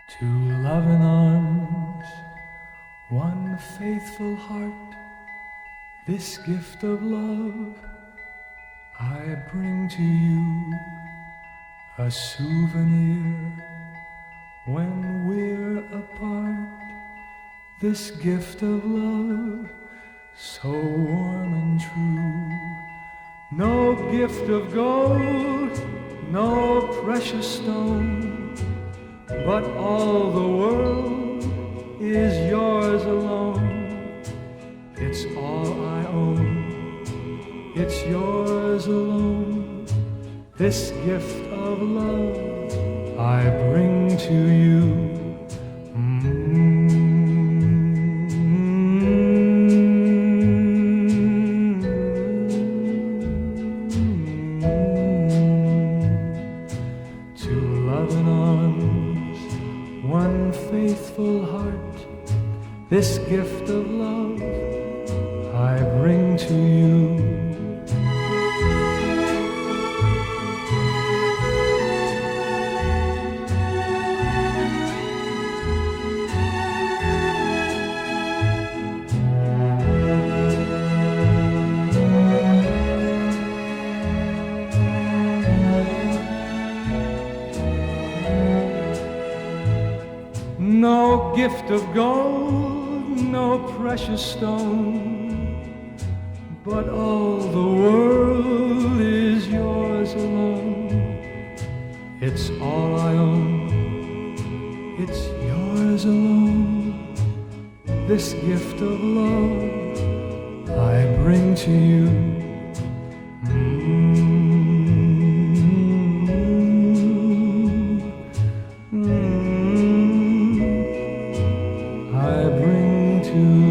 Two loving arms, one faithful heart, this gift of love I bring to you, a souvenir when we're apart. This gift of love, so warm and true. No gift of gold, no precious stone, but all the world is yours alone. It's all I own, it's yours alone. This gift of love I bring to you. Two loving arms, one faithful heart, this gift of love I bring to you. No gift of gold, no precious stone, but all the world is yours alone. It's all I own, it's yours alone. This gift of love I bring to you. I bring to